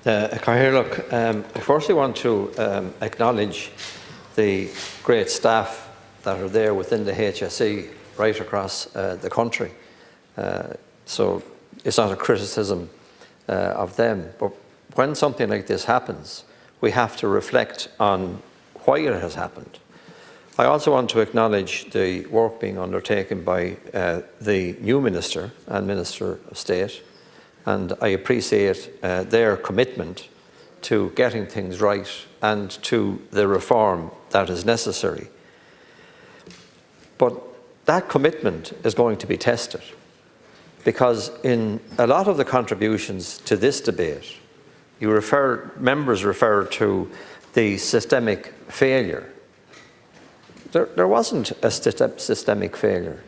I firstly want to acknowledge the great staff that are there within the HSE right across the country. So it's not a criticism of them, but when something like this happens, we have to reflect on why it has happened. I also want to acknowledge the work being undertaken by the new Minister and Minister of State, and I appreciate their commitment to getting things right and to the reform that is necessary. But that commitment is going to be tested, because in a lot of the contributions to this debate, members refer to the systemic failure. There wasn't a systemic failure.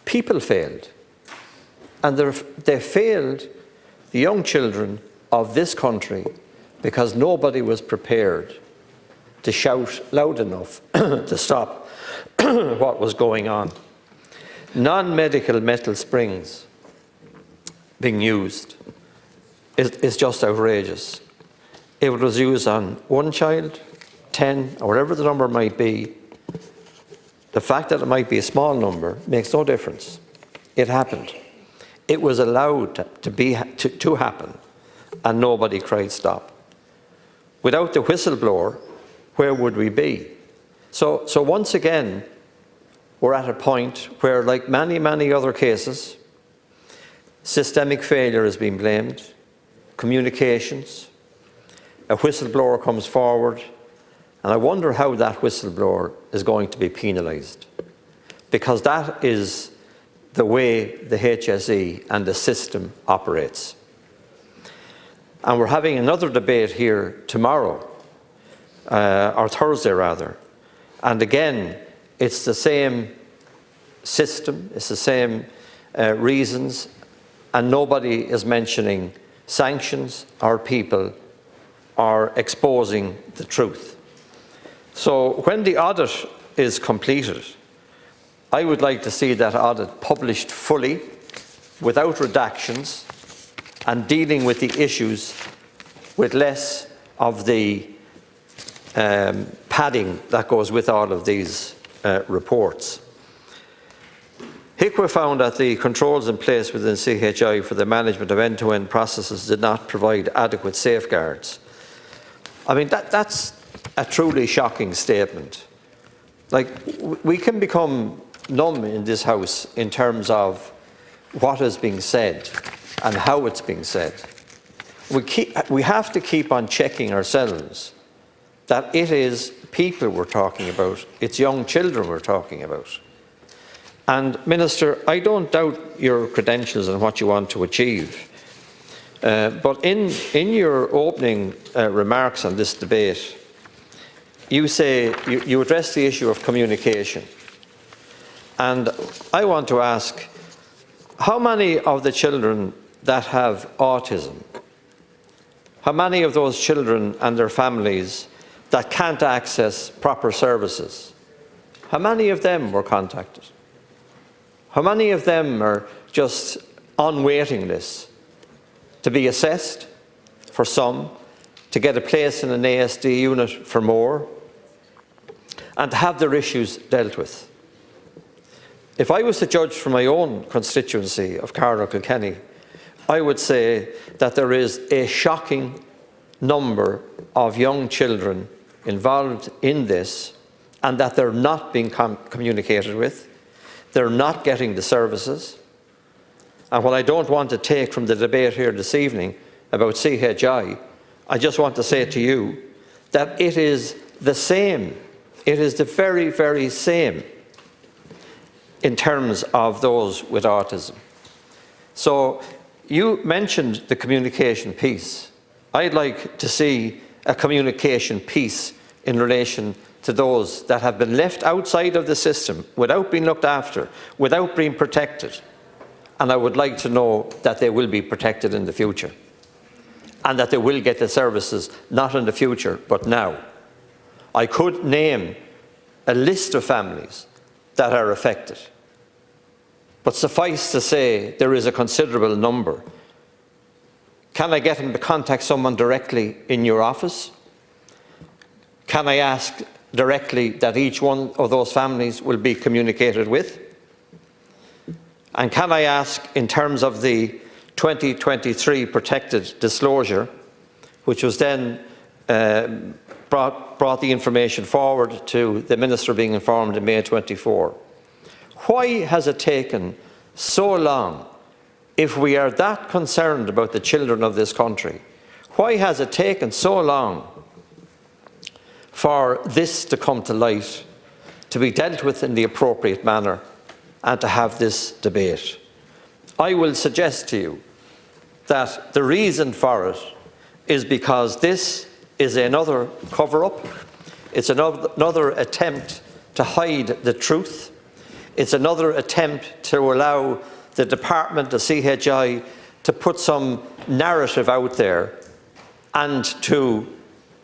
People failed. And they failed the young children of this country because nobody was prepared to shout loud enough to stop what was going on. Non-medical metal springs being used is just outrageous. If it was used on one child, 10, or whatever the number might be, the fact that it might be a small number makes no difference. It happened. It was allowed to happen, and nobody cried stop. Without the whistleblower, where would we be? So once again, we're at a point where, like many, many other cases, systemic failure is being blamed, communications, a whistleblower comes forward, and I wonder how that whistleblower is going to be penalised, because that is the way the HSE and the system operates. And we're having another debate here tomorrow, or Thursday rather, and again, it's the same system, it's the same reasons, and nobody is mentioning sanctions or people or exposing the truth. So when the audit is completed, I would like to see that audit published fully, without redactions, and dealing with the issues with less of the padding that goes with all of these reports. HICWA found that the controls in place within CHI for the management of end-to-end processes did not provide adequate safeguards. I mean, that's a truly shocking statement. Like, we can become numb in this House in terms of what is being said and how it's being said. We have to keep on checking ourselves that it is people we're talking about, it's young children we're talking about. And Minister, I don't doubt your credentials and what you want to achieve, but in your opening remarks on this debate, you say, you address the issue of communication. And I want to ask, how many of the children that have autism, how many of those children and their families that can't access proper services, how many of them were contacted? How many of them are just on waiting lists to be assessed for some, to get a place in an ASD unit for more, and to have their issues dealt with? If I was to judge from my own constituency of Carlow-Kilkenny, I would say that there is a shocking number of young children involved in this, and that they're not being communicated with, they're not getting the services. And what I don't want to take from the debate here this evening about CHI, I just want to say to you that it is the same. It is the very, very same in terms of those with autism. So you mentioned the communication piece. I'd like to see a communication piece in relation to those that have been left outside of the system without being looked after, without being protected. And I would like to know that they will be protected in the future, and that they will get the services not in the future but now. I could name a list of families that are affected, but suffice to say there is a considerable number. Can I get him to contact someone directly in your office? Can I ask directly that each one of those families will be communicated with? And can I ask, in terms of the 2023 protected disclosure, which was then brought the information forward to the Minister being informed in May 24, why has it taken so long, if we are that concerned about the children of this country, why has it taken so long for this to come to light, to be dealt with in the appropriate manner, and to have this debate? I will suggest to you that the reason for it is because this is another cover-up. It's another attempt to hide the truth. It's another attempt to allow the department, the CHI, to put some narrative out there and to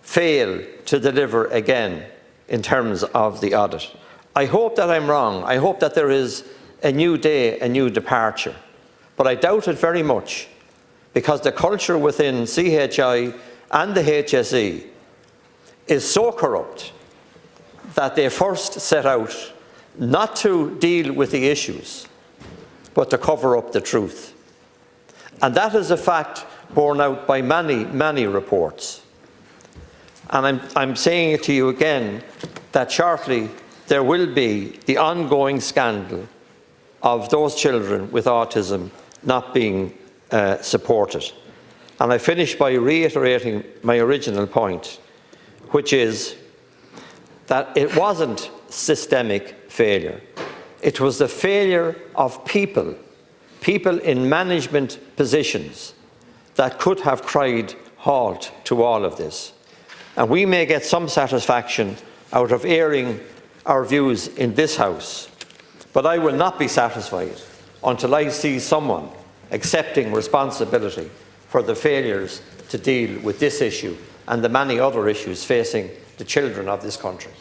fail to deliver again in terms of the audit. I hope that I'm wrong. I hope that there is a new day, a new departure. But I doubt it very much, because the culture within CHI and the HSE is so corrupt that they first set out not to deal with the issues, but to cover up the truth. And that is a fact borne out by many, many reports. And I'm saying it to you again, that shortly there will be the ongoing scandal of those children with autism not being supported. And I finish by reiterating my original point, which is that it wasn't systemic failure. It was the failure of people in management positions that could have cried halt to all of this. And we may get some satisfaction out of airing our views in this House, but I will not be satisfied until I see someone accepting responsibility for the failures to deal with this issue and the many other issues facing the children of this country.